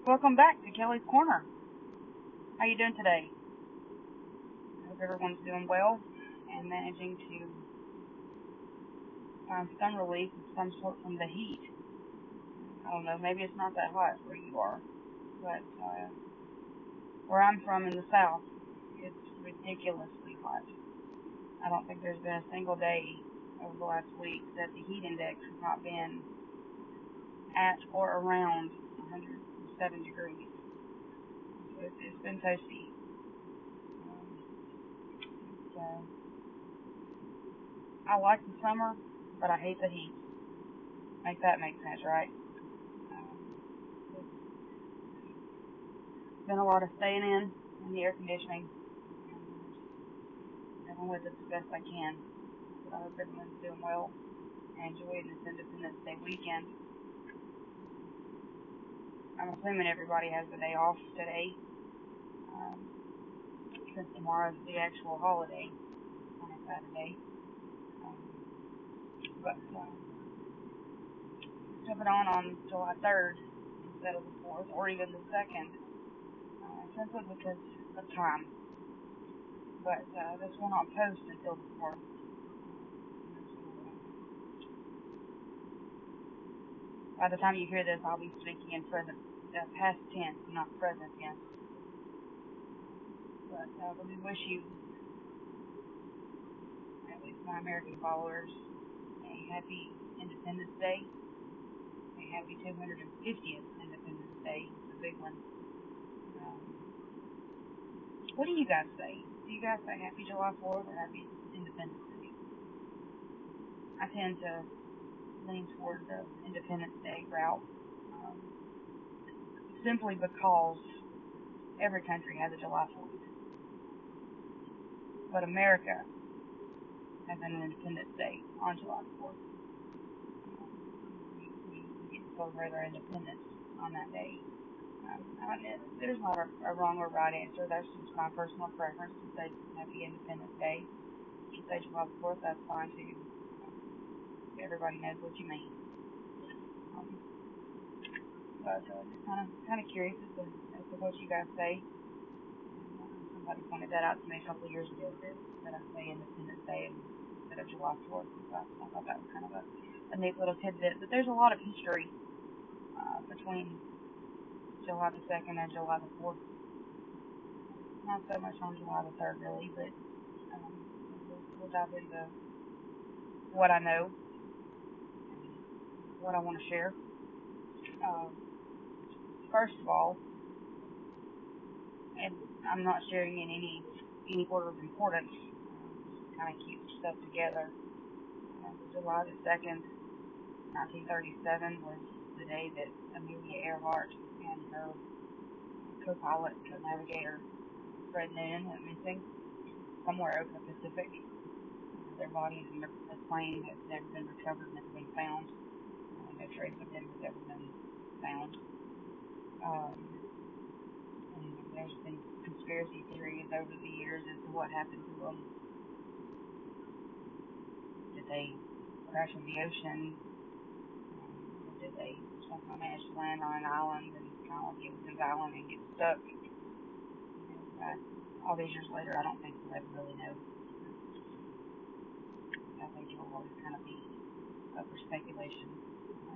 Welcome back to Kelly's Corner. How you doing today? I hope everyone's doing well and managing to find some relief of some sort from the heat. I don't know, maybe it's not that hot where you are, but where I'm from in the south, it's ridiculously hot. I don't think there's been a single day over the last week that the heat index has not been at or around 107 degrees. It's been toasty. I like the summer, but I hate the heat. Make that make sense, right? It's been a lot of staying in the air conditioning. Living with it the best I can. But I hope everyone's doing well and enjoying this Independence Day weekend. I'm assuming everybody has the day off today, since tomorrow's the actual holiday on a Saturday. But jumping on July 3rd instead of the 4th, or even the 2nd, simply because of time. But this will not post until the 4th. By the time you hear this, I'll be speaking in past tense, not present tense. But we wish you, at least my American followers, a happy Independence Day. A happy 250th Independence Day. It's a big one. What do you guys say? Do you guys say Happy July 4th or Happy Independence Day? I tend to lean toward the Independence Day route, simply because every country has a July 4th. But America has an Independence Day on July 4th. We get to celebrate our independence on that day. There's not a wrong or right answer. That's just my personal preference to say Happy Independence Day. If you say July 4th, that's fine too. Everybody knows what you mean. But just kind of curious as to what you guys say. Somebody pointed that out to me a couple of years ago that I say Independence Day instead of July 4th. So I thought that was kind of a neat little tidbit. But there's a lot of history between July the 2nd and July the 4th. Not so much on July the 3rd, really, but we'll dive into what I know and what I want to share. First of all, and I'm not sharing in any order of importance, kind of keep stuff together. July the 2nd, 1937 was the day that Amelia Earhart and her co-pilot, co-navigator, Fred Noonan, went missing somewhere over the Pacific. Their bodies in the plane have never been recovered, never been found. No trace of them has ever been found. And there's been conspiracy theories over the years as to what happened to them. Did they crash in the ocean? Did they somehow manage to land on an island and kind of like Gibson's Island and get stuck? All these years later, I don't think we'll ever really know. I think it will always kind of be up for speculation,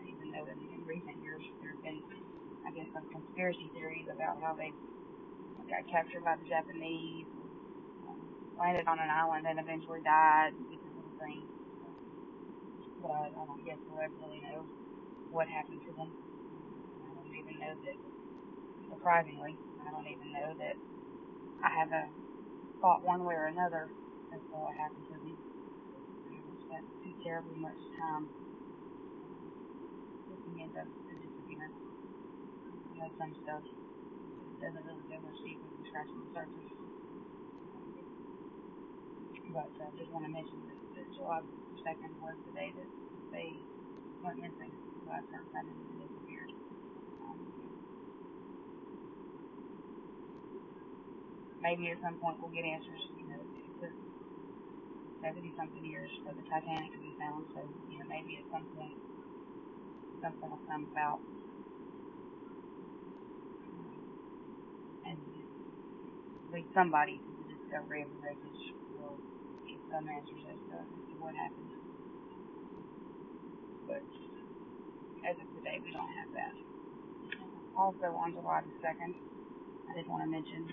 even though in recent years there have been, I guess, some conspiracy theories about how they got captured by the Japanese, landed on an island and eventually died, different little things. But I don't guess we'll ever really know what happened to them. I don't even know that, surprisingly, I don't even know that I have a thought one way or another as to what happened to them. I spent too terribly much time looking into the disappearance. Some stuff doesn't really go much deeper than scratching the surface. But I just want to mention that July 2nd was the day that they went missing the last time and disappeared. Maybe at some point we'll get answers. It took 70-something years for the Titanic to be found, so maybe at some point something will come about. lead somebody to the discovery of the wreckage will get some answers as to what happened. But as of today, we don't have that. Also, on July the 2nd, I did want to mention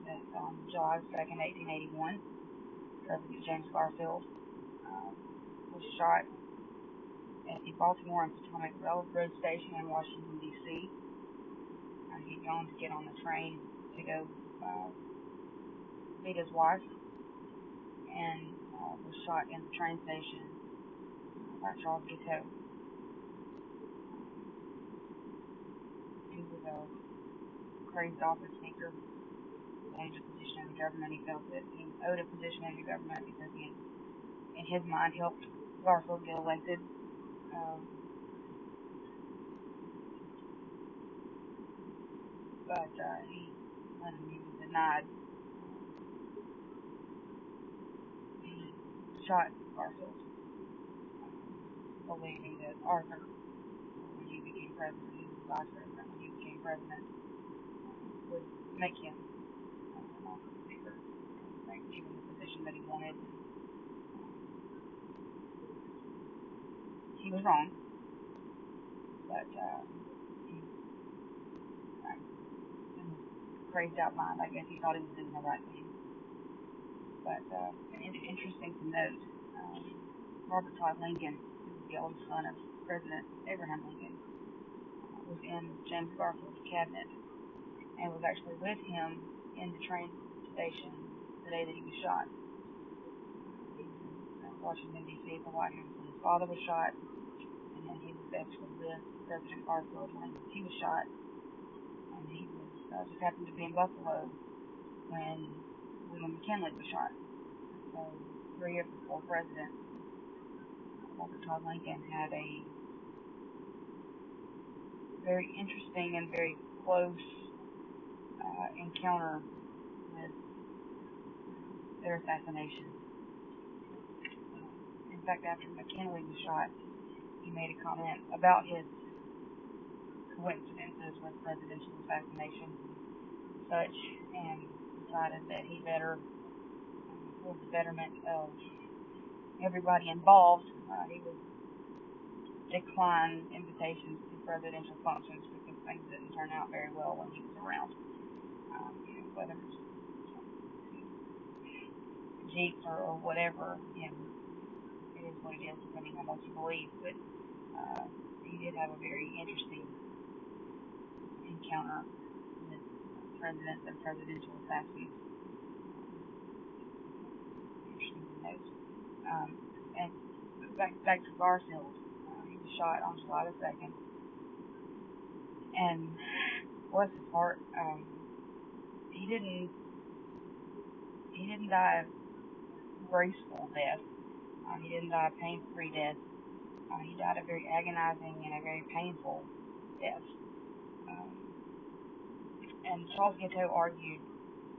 that on July 2nd, 1881, President James Garfield was shot at the Baltimore and Potomac Railroad Station in Washington, D.C. He'd gone to get on the train to go meet his wife, and was shot in the train station by Charles Guiteau. He was a crazed office seeker, wanted a position in the government. He felt that he owed a position in the government because he, in his mind, helped Garfield get elected. But when he was denied, he shot Garfield, believing that Arthur, when he became president, he was vice president, when he became president, would make him an office speaker, give him the position that he wanted. He was wrong, but in his crazed out mind, I guess he thought he was doing the right thing. But interesting to note, Robert Todd Lincoln, who was the oldest son of President Abraham Lincoln, was in James Garfield's cabinet and was actually with him in the train station the day that he was shot. He was in Washington, D.C. at the White House when his father was shot, and then he was actually with President Garfield when he was shot, and he was just happened to be in Buffalo when William McKinley was shot. So 3 of the 4 presidents, Robert Todd Lincoln had a very interesting and very close encounter with their assassination. In fact, after McKinley was shot, he made a comment about his coincidences with presidential assassinations and such, and decided that he better, for the betterment of everybody involved, he would decline invitations to presidential functions because things didn't turn out very well when he was around. Whether it was Jeeps or whatever, it is what it is depending on what you believe. But he did have a very interesting encounter with presidents and presidential assassins. Interesting to note. And back to Garfield, he was shot on July the 2nd, and bless his heart, he didn't die a graceful death. He didn't die a pain-free death. He died a very agonizing and a very painful death. And Charles Guiteau argued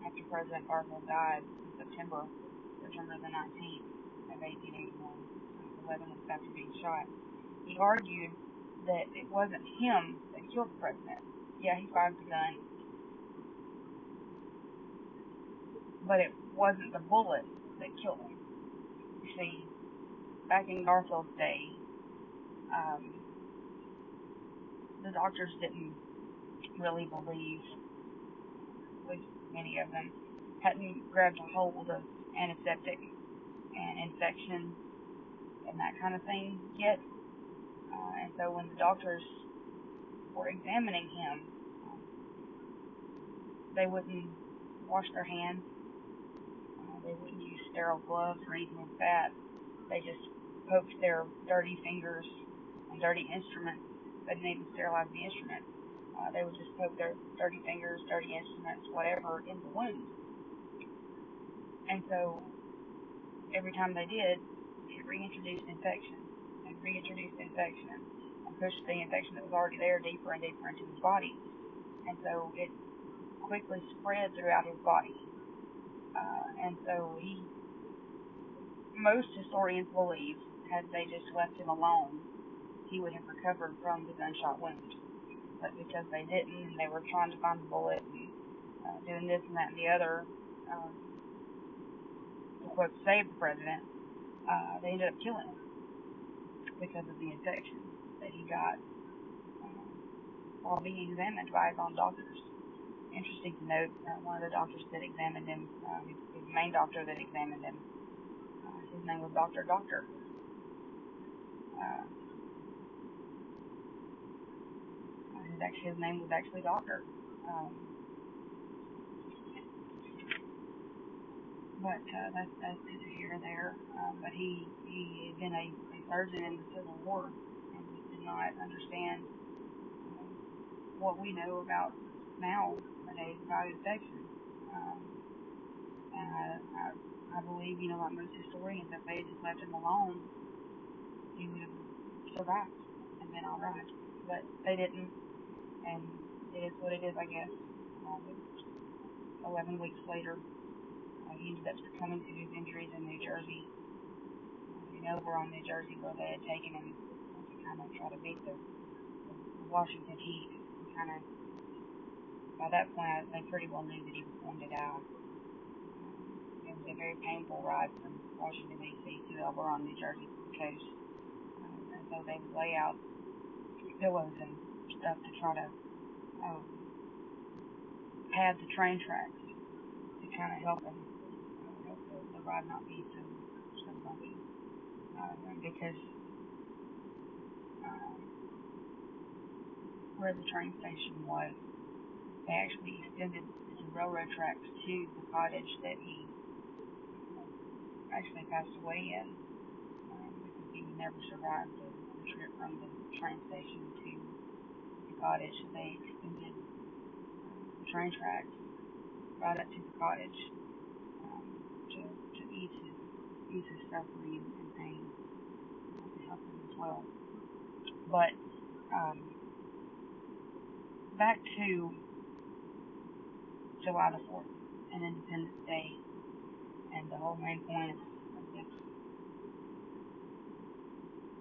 after President Garfield died in September the 19th of 1881, 11 months after being shot. He argued that it wasn't him that killed the president. Yeah, he fired the gun, but it wasn't the bullet that killed him. You see, back in Garfield's day, the doctors didn't really believe, at least many of them, hadn't grabbed a hold of antiseptic and infection and that kind of thing yet. And so when the doctors were examining him, they wouldn't wash their hands. They wouldn't use sterile gloves or anything like that. They just poked their dirty fingers and dirty instruments. They didn't even sterilize the instrument. They would just poke their dirty fingers, dirty instruments, whatever, in the wound. And so every time they did, it reintroduced infection and pushed the infection that was already there deeper and deeper into his body. And so it quickly spread throughout his body. And so most historians believe, had they just left him alone, he would have recovered from the gunshot wound. But because they didn't, and they were trying to find the bullet, and doing this and that and the other, um, to quote, save the president. They ended up killing him because of the infection that he got while being examined by his own doctors. Interesting to note, one of the doctors that examined him, his main doctor that examined him, his name was Dr. Doctor. His name was actually Doctor. But that's neither here nor there. But he had been a surgeon in the Civil War and did not understand what we know about nowadays about infection. And I believe, like most historians, if they had just left him alone, he would have survived and been all right. But they didn't, and it is what it is, I guess. 11 weeks later, he ended up succumbing to his injuries in New Jersey. Over on New Jersey, where they had taken him to kind of try to beat the Washington heat. Kind of, by that point, they pretty well knew that he was going to die. It was a very painful ride from Washington, D.C. to Elberon, New Jersey, to the coast. And so they would lay out pillows and stuff to try to pad the train tracks to kind of help him, help the ride not be so bumpy. Because where the train station was, they actually extended the railroad tracks to the cottage that he actually passed away in, because he would never survive the trip from the train station to the cottage. So they extended the train tracks right up to the cottage to ease his suffering and pain, to help him as well. But back to July the 4th and Independence Day, and the whole main point of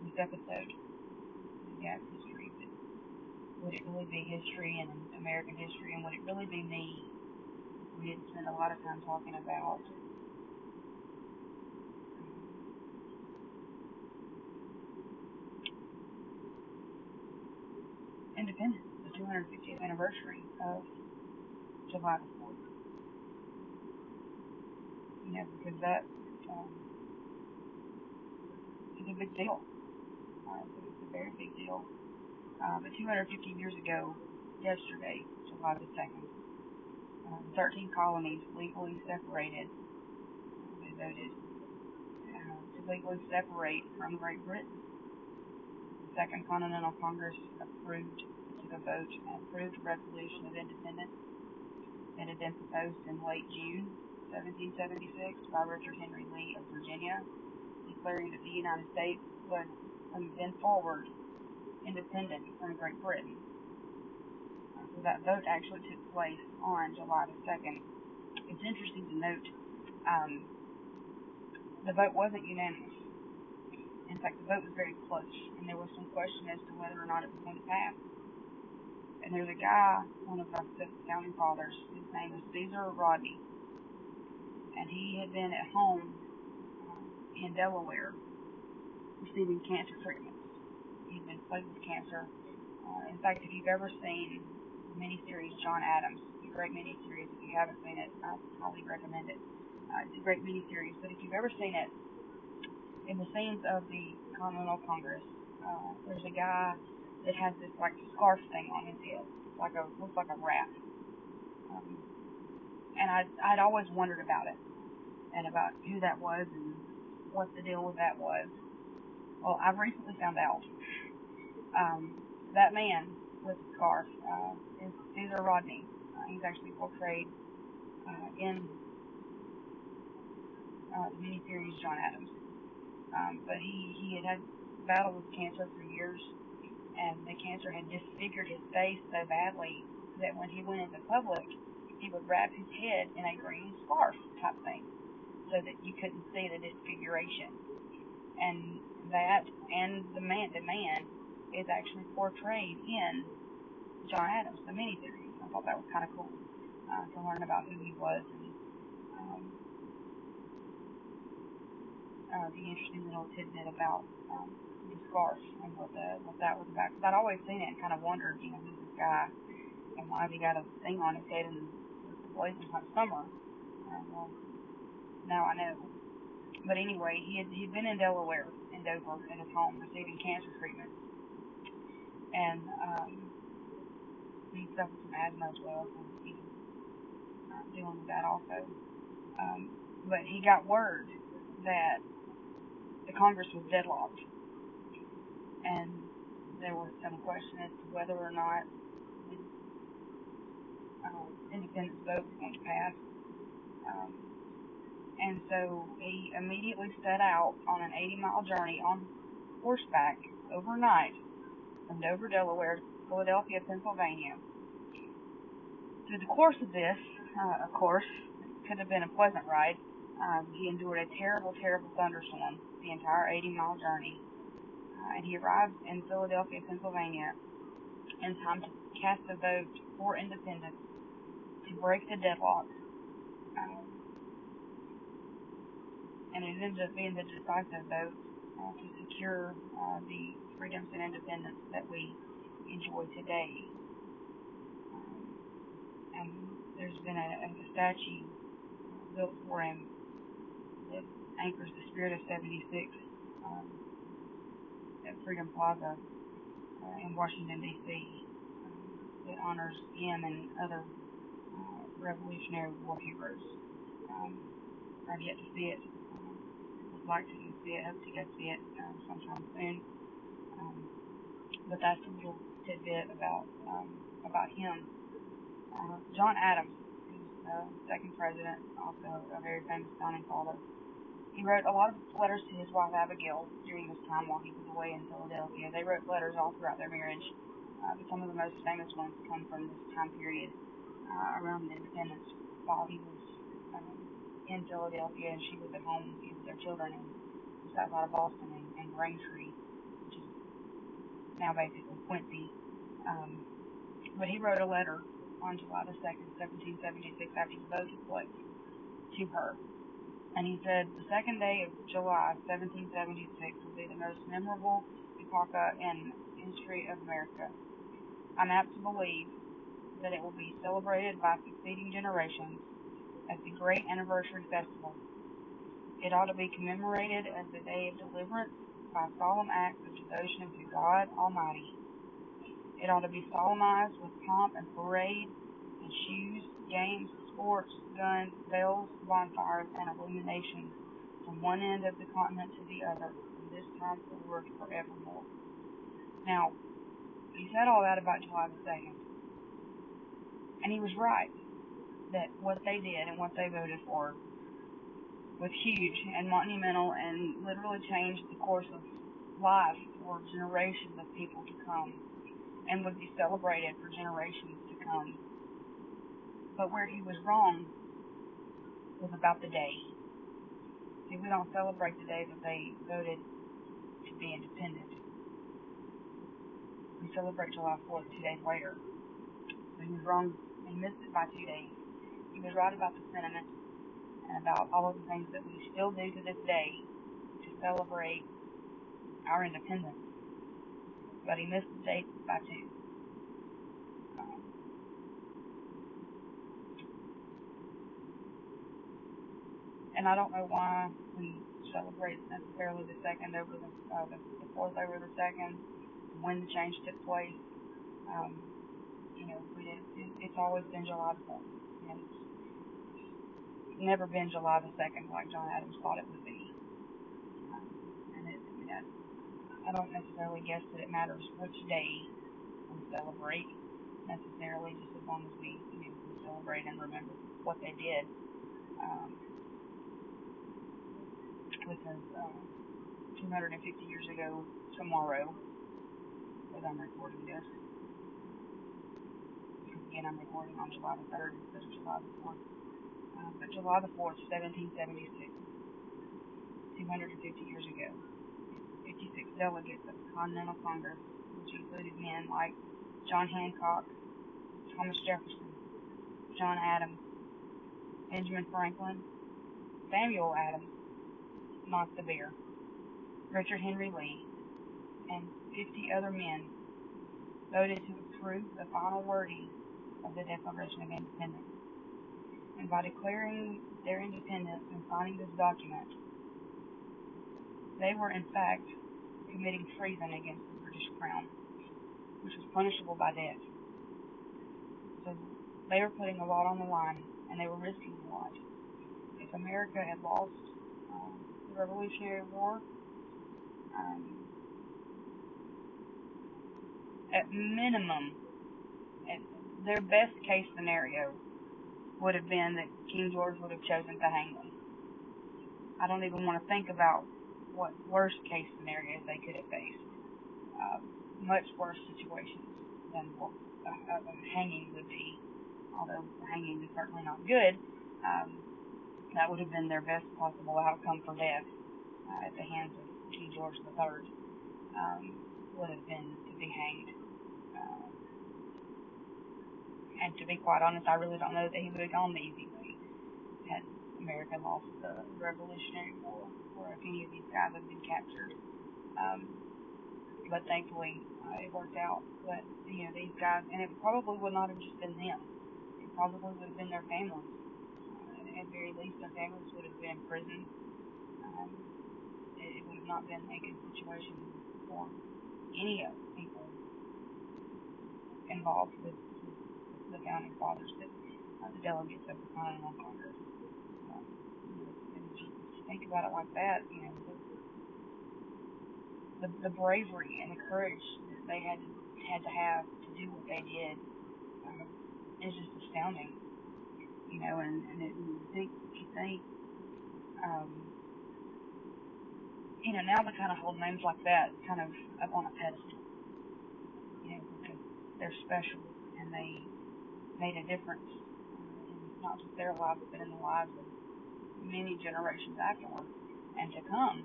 this episode is gas history. But would it really be history and American history, and would it really be me? We had spent a lot of time talking about independence, the 250th anniversary of July the 4th. Because that is a big deal. It's a very big deal. But 250 years ago, yesterday, July the 2nd, 13 colonies legally separated. They voted to legally separate from Great Britain. The Second Continental Congress took a vote and approved a resolution of independence that had been proposed in late June 1776 by Richard Henry Lee of Virginia, declaring that the United States was, from then forward, independent from Great Britain. So that vote actually took place on July the 2nd. It's interesting to note the vote wasn't unanimous. In fact, the vote was very close, and there was some question as to whether or not it was going to pass. And there's a guy, one of our founding fathers, his name is Caesar Rodney, and he had been at home in Delaware receiving cancer treatments. He'd been plagued with cancer. In fact, if you've ever seen the miniseries John Adams, it's a great miniseries. If you haven't seen it, I highly recommend it. It's a great miniseries, but if you've ever seen it, in the scenes of the Continental Congress, there's a guy that has this like scarf thing on his head, looks like a wrap. And I'd always wondered about it, and about who that was and what the deal with that was. Well, I've recently found out. That man with the scarf is Caesar Rodney. He's actually portrayed in the miniseries John Adams. But he had battled with cancer for years, and the cancer had disfigured his face so badly that when he went into public, he would wrap his head in a green scarf type thing so that you couldn't see the disfiguration. And that and the man is actually portrayed in John Adams, the miniseries. I thought that was kind of cool. to learn about who he was and um, the interesting little tidbit about the scarf and what that was about. Because I'd always seen it and kind of wondered, who's this guy and why has he got a thing on his head in the blazing hot summer? Well, now I know. But anyway, he'd been in Delaware, in Dover, at his home, receiving cancer treatment, and he suffered from asthma as well, so he was dealing with that also. But he got word that the Congress was deadlocked, and there was some question as to whether or not the independence vote was going to pass. And so he immediately set out on an 80-mile journey on horseback overnight from Dover, Delaware to Philadelphia, Pennsylvania. Through the course of this, of course, it could have been a pleasant ride. He endured a terrible, terrible thunderstorm the entire 80-mile journey. And he arrived in Philadelphia, Pennsylvania in time to cast a vote for independence to break the deadlock. And it ended up being the decisive vote to secure the freedoms and independence that we enjoy today. And there's been a statue built for him that anchors the spirit of 76 at Freedom Plaza in Washington, D.C. That honors him and other Revolutionary War heroes. I've yet to see it. Would like to go see it. Hope to go see it sometime soon. But that's a little tidbit about him. John Adams, who's the second president, also a very famous founding father. He wrote a lot of letters to his wife Abigail during this time while he was away in Philadelphia. They wrote letters all throughout their marriage, but some of the most famous ones come from this time period around independence while he was in Philadelphia and she was at home with their children in just outside of Boston and Braintree, which is now basically Quincy. But he wrote a letter on July the 2nd, 1776, after the vote took place, to her. And he said, the second day of July, 1776, will be the most memorable epoch in the history of America. I'm apt to believe that it will be celebrated by succeeding generations as the great anniversary festival. It ought to be commemorated as the day of deliverance by solemn acts of devotion to God Almighty. It ought to be solemnized with pomp and parade and shoes, games, sports, guns, bells, bonfires, and illuminations from one end of the continent to the other, from this time forward forevermore. Now, he said all that about July the 2nd. And he was right that what they did and what they voted for was huge and monumental and literally changed the course of life for generations of people to come and would be celebrated for generations to come. But where he was wrong was about the day. See, we don't celebrate the day that they voted to be independent. We celebrate July 4th 2 days later. So he was wrong. He missed it by 2 days. He was right about the sentiment and about all of the things that we still do to this day to celebrate our independence. But he missed the date by 2. And I don't know why we celebrate necessarily the 2nd over the 4th over the 2nd, when the change took place. It's always been July the 4th. It's never been July the 2nd like John Adams thought it would be. I don't necessarily guess that it matters which day we celebrate necessarily, just as long as we celebrate and remember what they did. Because 250 years ago tomorrow, as I'm recording this, because again I'm recording on July the 3rd instead of July the 4th, but July the 4th, 1776, 250 years ago, 56 delegates of the Continental Congress, which included men like John Hancock, Thomas Jefferson, John Adams, Benjamin Franklin, Samuel Adams, not the bear, Richard Henry Lee, and 50 other men voted to approve the final wording of the Declaration of Independence. And by declaring their independence and signing this document, they were in fact committing treason against the British Crown, which was punishable by death. So they were putting a lot on the line, and they were risking a lot. If America had lost the Revolutionary War, at minimum, their best case scenario would have been that King George would have chosen to hang them. I don't even want to think about what worst case scenarios they could have faced. Much worse situations than what hanging would be. Although hanging is certainly not good, that would have been their best possible outcome for death at the hands of King George III. Would have been to be hanged. And to be quite honest, I really don't know that he would have gone the easy way had America lost the Revolutionary War, or if any of these guys had been captured. But thankfully, it worked out. But, these guys, and it probably would not have just been them. It probably would have been their families. At the very least, their families would have been in prison. It would have not been a good situation for any of the people involved with the founding fathers, the delegates of the Continental Congress. And just think about it like that, the bravery and the courage that they had to have to do what they did is just astounding. And you think, now to kind of hold names like that kind of up on a pedestal, because they're special and they made a difference in not just their lives, but in the lives of many generations afterward and to come.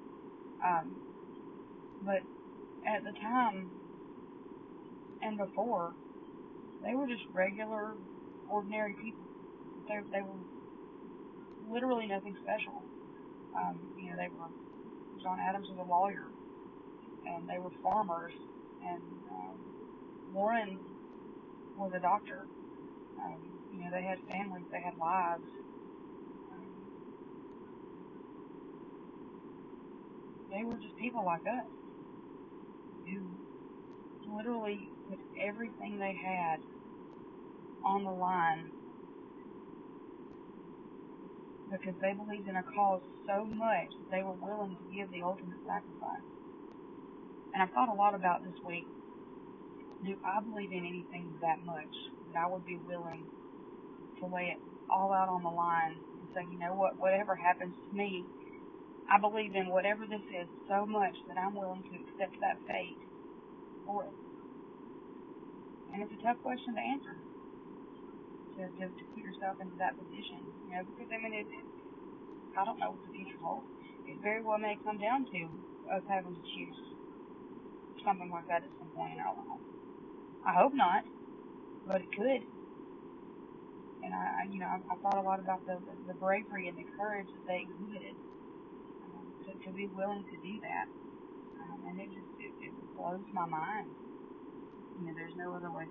But at the time and before, they were just regular, ordinary people. They were literally nothing special. They were, John Adams was a lawyer, and they were farmers, and Warren was a doctor. They had families, they had lives. They were just people like us, who literally put everything they had on the line because they believed in a cause so much that they were willing to give the ultimate sacrifice. And I've thought a lot about this week, do I believe in anything that much that I would be willing to lay it all out on the line and say, whatever happens to me, I believe in whatever this is so much that I'm willing to accept that fate for it. And it's a tough question to answer, to put yourself into that position, because I don't know what the future holds. It very well may come down to us having to choose something like that at some point in our life. I hope not, but it could. And I thought a lot about the bravery and the courage that they exhibited to be willing to do that. And it blows my mind. There's no other way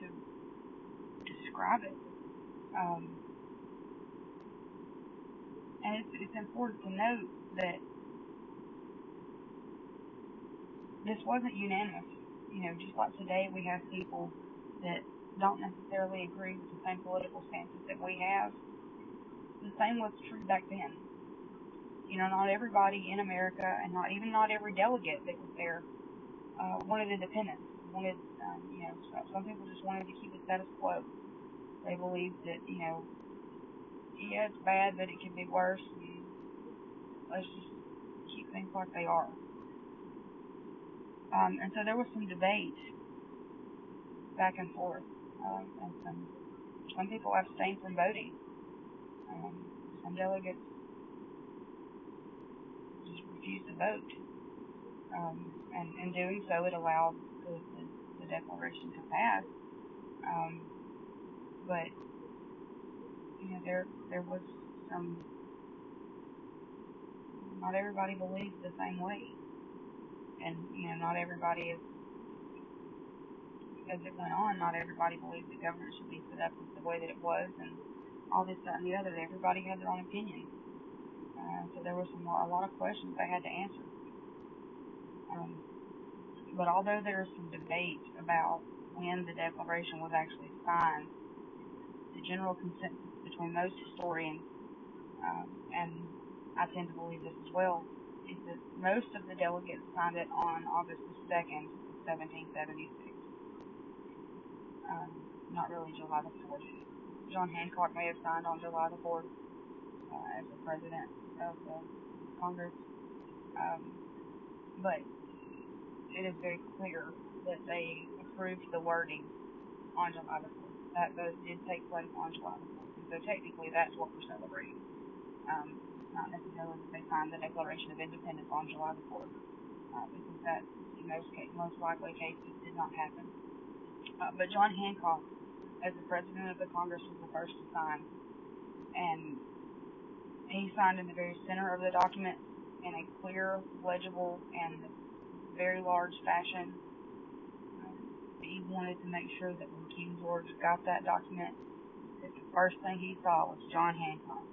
to describe it. And it's important to note that this wasn't unanimous. Just like today we have people that don't necessarily agree with the same political stances that we have. The same was true back then. Not everybody in America, and not every delegate that was there, wanted independence. Wanted, some people just wanted to keep the status quo. They believed that, it's bad, but it could be worse, and let's just keep things like they are. And so there was some debate back and forth, and some people abstained from voting. Some delegates just refused to vote. And in doing so, it allowed the Declaration to pass. But there was some. Not everybody believes the same way, and not everybody is. As it went on, not everybody believed the government should be set up the way that it was, and all this, that, and the other. Everybody had their own opinion. So there was a lot of questions they had to answer. But although there is some debate about when the Declaration was actually signed, the general consensus between most historians, and I tend to believe this as well, is that most of the delegates signed it on August the 2nd, 1776. Not really July the 4th. John Hancock may have signed on July the 4th as the president of the Congress, but it is very clear that they approved the wording on July the 4th. That those did take place on July the 4th. So technically that's what we're celebrating. Not necessarily that they signed the Declaration of Independence on July the 4th, because that, in most likely cases, did not happen. But John Hancock, as the president of the Congress, was the first to sign, and he signed in the very center of the document in a clear, legible, and very large fashion. He wanted to make sure that when King George got that document, that the first thing he saw was John Hancock.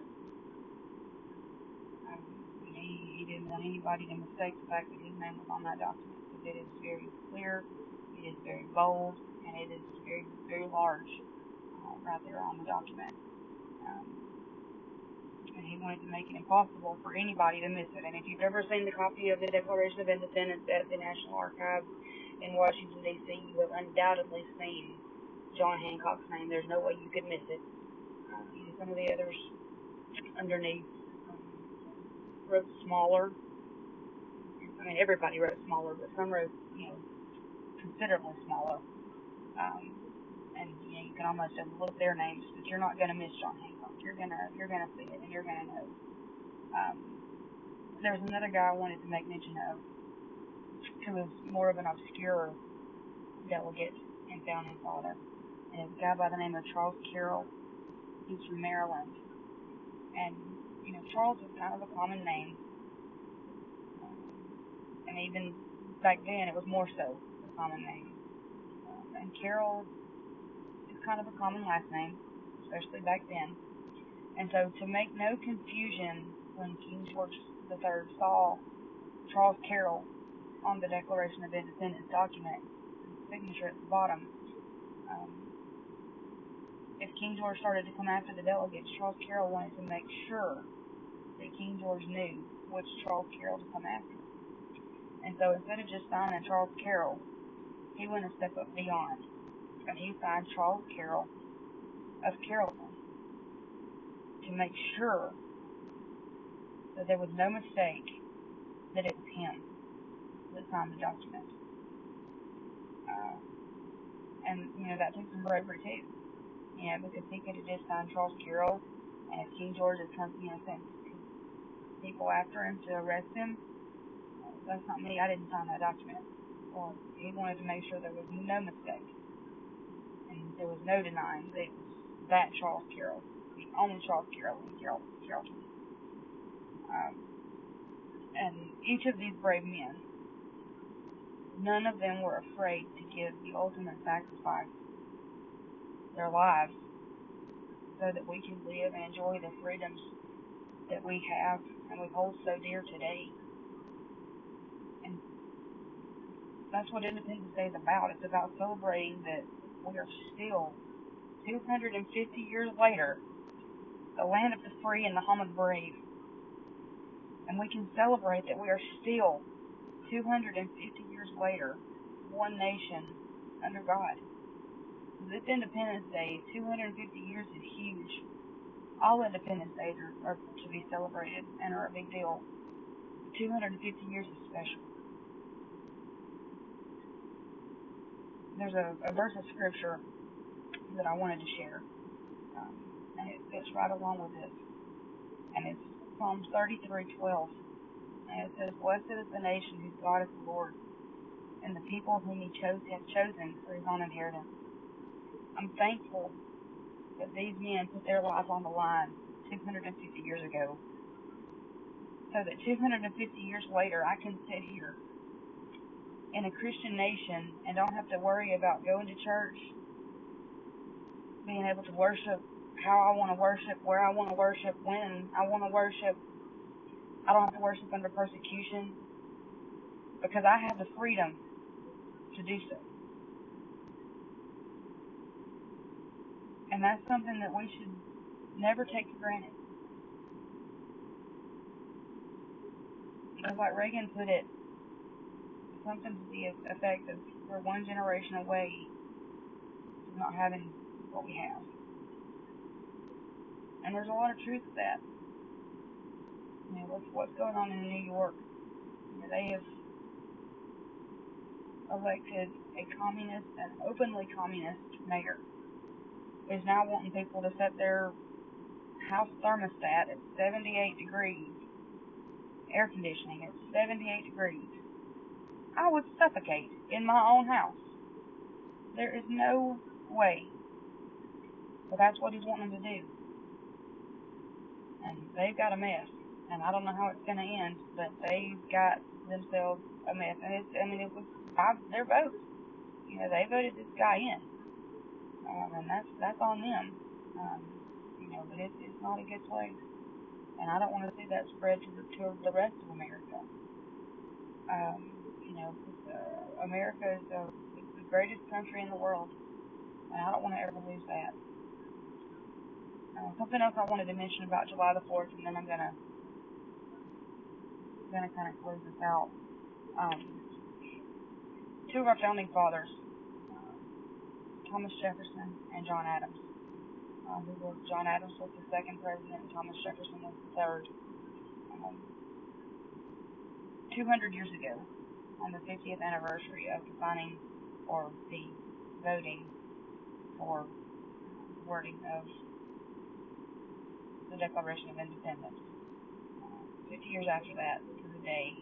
He didn't want anybody to mistake the fact that his name was on that document, because it is very clear, it is very bold, and it is very, very large right there on the document. And he wanted to make it impossible for anybody to miss it. And if you've ever seen the copy of the Declaration of Independence at the National Archives in Washington, D.C., you have undoubtedly seen John Hancock's name. There's no way you could miss it. Some of the others underneath wrote smaller. I mean, everybody wrote smaller, but some wrote, considerably smaller. And you can almost overlook their names, but you're not going to miss John Hancock. You're gonna see it, and you're gonna know. There's another guy I wanted to make mention of, who was more of an obscure delegate in Founding Father, and it's a guy by the name of Charles Carroll. He's from Maryland, and Charles was kind of a common name, and even back then it was more so a common name. And Carroll is kind of a common last name, especially back then. And so, to make no confusion, when King George III saw Charles Carroll on the Declaration of Independence document, signature at the bottom, if King George started to come after the delegates, Charles Carroll wanted to make sure that King George knew which Charles Carroll to come after. And so, instead of just signing Charles Carroll, he went a step up beyond, and he signed Charles Carroll of Carrollton, to make sure that there was no mistake that it was him that signed the document. And that took some bravery too, because he could have just signed Charles Carroll, and if King George had come, sent people after him to arrest him, that's not me, I didn't sign that document. Well, he wanted to make sure there was no mistake, and there was no denying that it was that Charles Carroll, the only Charles Carroll in Carrollton. And each of these brave men, none of them were afraid to give the ultimate sacrifice, their lives, so that we can live and enjoy the freedoms that we have and we hold so dear today. And that's what Independence Day is about. It's about celebrating that we are still, 250 years later, the land of the free and the home of the brave. And we can celebrate that we are still, 250 years later, one nation under God. This Independence Day, 250 years is huge. All Independence Days are to be celebrated and are a big deal. 250 years is special. There's a verse of scripture that I wanted to share, and it fits right along with this. And it's Psalm 33:12, and it says, "Blessed is the nation whose God is the Lord, and the people whom He has chosen for His own inheritance." I'm thankful that these men put their life on the line 250 years ago, so that 250 years later I can sit here in a Christian nation and don't have to worry about going to church, being able to worship how I want to worship, where I want to worship, when I want to worship. I don't have to worship under persecution because I have the freedom to do so. And that's something that we should never take for granted. Because like Reagan put it, something to the effect of we're one generation away from not having what we have. And there's a lot of truth to that. You know, what's going on in New York. You know, they have elected a communist, an openly communist mayor, who's now wanting people to set their house thermostat at 78 degrees, air conditioning at 78 degrees. I would suffocate in my own house. There is no way. But that's what he's wanting to do. And they've got a mess. And I don't know how it's going to end, but they've got themselves a mess. And it was by their vote. You know, they voted this guy in. And that's on them. You know, but it's not a good place. And I don't want to see that spread to the rest of America. You know, America is the greatest country in the world, and I don't want to ever lose that. Something else I wanted to mention about July the 4th, and then I'm gonna kind of close this out. Two of our founding fathers, Thomas Jefferson and John Adams. John Adams was the second president, and Thomas Jefferson was the third. 200 years ago, on the 50th anniversary of the signing or the voting for wording of the Declaration of Independence. 50 years after that, to the day,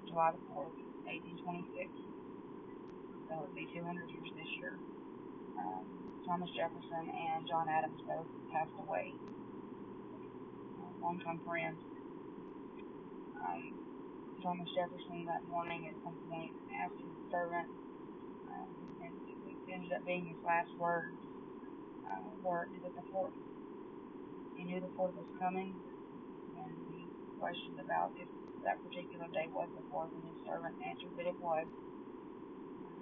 July the 4th, 1826. So it would be 200 years this year. Thomas Jefferson and John Adams both passed away. Longtime friends. Thomas Jefferson that morning at some point asked his servant, and it ended up being his last words, is it the 4th? He knew the 4th was coming, and he questioned about if that particular day was the 4th, and his servant answered that it was.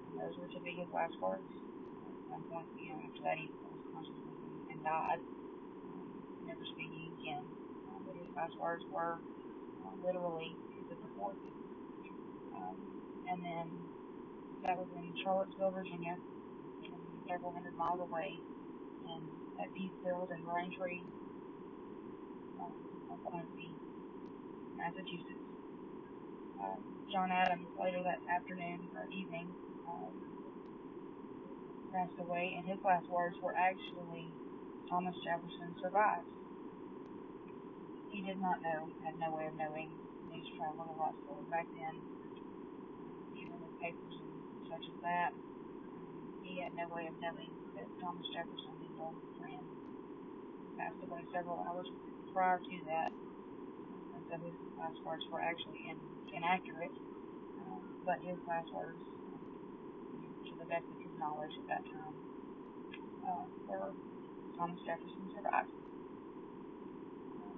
And those were to be his last words. At some point, you know, after that, he lost consciousness and died, never speaking again. But his last words were literally, is it the 4th? And then that was in Charlottesville, Virginia, several hundred miles away, and at Peacefield and Braintree, Massachusetts. John Adams later that afternoon or evening passed away, and his last words were actually, Thomas Jefferson survived. He did not know, had no way of knowing. News traveled a lot slower back then, even with papers and such as that. He had no way of knowing that Thomas Jefferson, his old friend, passed away several hours prior to that. And so his last words were actually inaccurate, but his last words, to the best of his knowledge at that time, were Thomas Jefferson survived.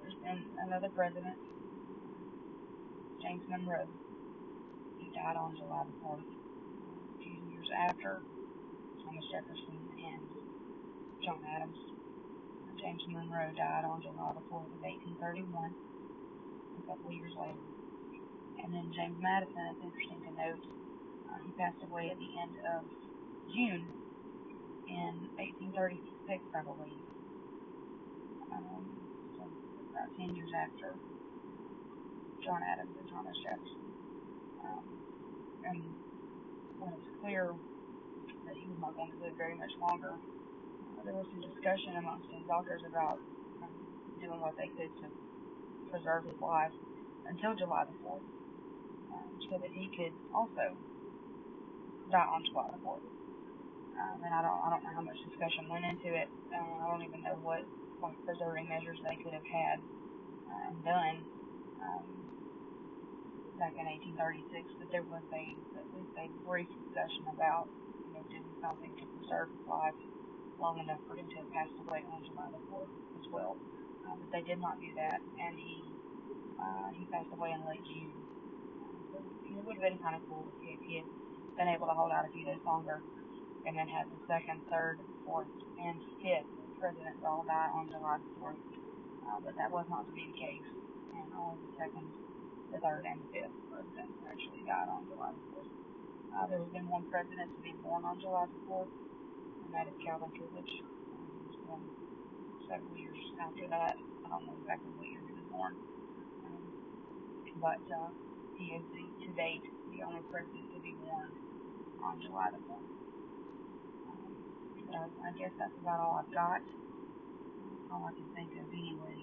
There's been another president, James Monroe. He died on July the 4th. A few years after Thomas Jefferson and John Adams, James Monroe died on July the 4th of 1831, a couple of years later. And then James Madison, it's interesting to note, he passed away at the end of June in 1836, I believe. So about 10 years after John Adams and Thomas Jefferson. And when it was clear that he was not going to live very much longer, there was some discussion amongst his doctors about doing what they could to preserve his life until July the 4th, so that he could also die on July the 4th. And I don't know how much discussion went into it. I don't even know what like preserving measures they could have had and done um, back in 1836. But there was at least a brief discussion about doing something to preserve his life long enough for him to have passed away on July the 4th as well. But they did not do that, and he passed away in late June. So it would have been kind of cool if he had been able to hold out a few days longer and then have the second, third, fourth, and fifth presidents all die on July the 4th. But that was not to be the case, and only the second, the third, and the fifth presidents actually died on July the 4th. There has been one president to be born on July the 4th, and that is Calvin Coolidge. He was born several years after that. I don't know exactly what year he was born, but he is to date the only president to be born on July the 4th. I guess that's about all I've got. All I can think of anyway.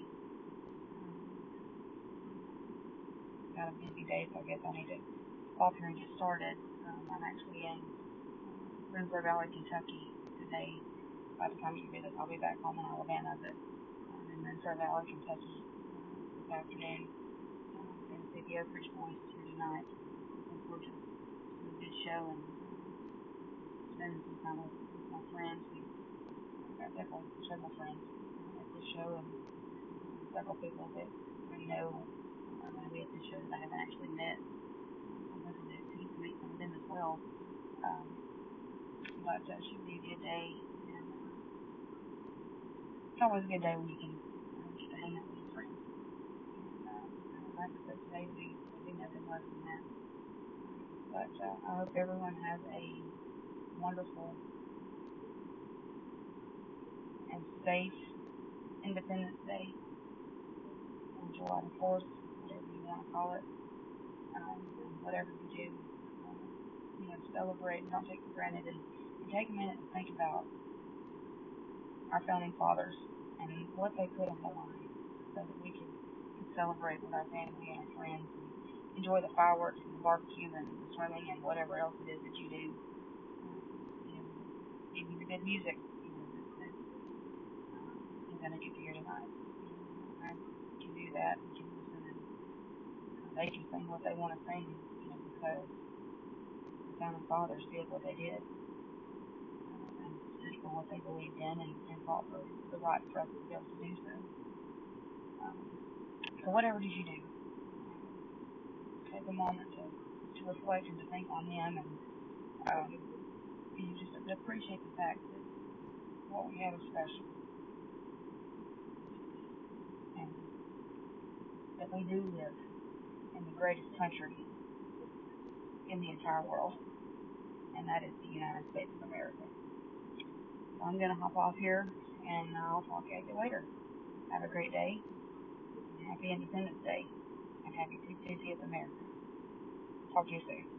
Got a busy day, so I guess I need to off here and get started. I'm actually in Winslow Valley, Kentucky today. By the time you hear this, I'll be back home in Alabama, but I'm in Winslow Valley, Kentucky this afternoon. And the City Oak Ridge Boys here tonight. Looking forward to a good show and spending some time with my friends. We've got several friends at this show and several people that I know are going to be at this show that I haven't actually met. I'm hoping to get to meet some of them as well. But it should be a good day. And it's always a good day when you can get to hang out with your friends. And like I said, today will be nothing less than that. But I hope everyone has a wonderful and safe Independence Day on July the 4th, whatever you want to call it. And whatever you do, celebrate and don't take for granted, and take a minute and think about our founding fathers and what they put on the line so that we can celebrate with our family and our friends and enjoy the fireworks and the barbecue and the swimming and whatever else it is that you do. Even the good music that is going to get to hear tonight. I can do that and can listen, and they can sing what they want to sing, because the founding fathers did what they did. And stood for what they believed in and fought for the right for us to be able to do so. So whatever it is you do, take a moment to reflect and to think on them, and you just appreciate the fact that what we have is special, and that we do live in the greatest country in the entire world, and that is the United States of America. So I'm going to hop off here, and I'll talk at you later. Have a great day, and happy Independence Day, and happy 50th America. Talk to you soon.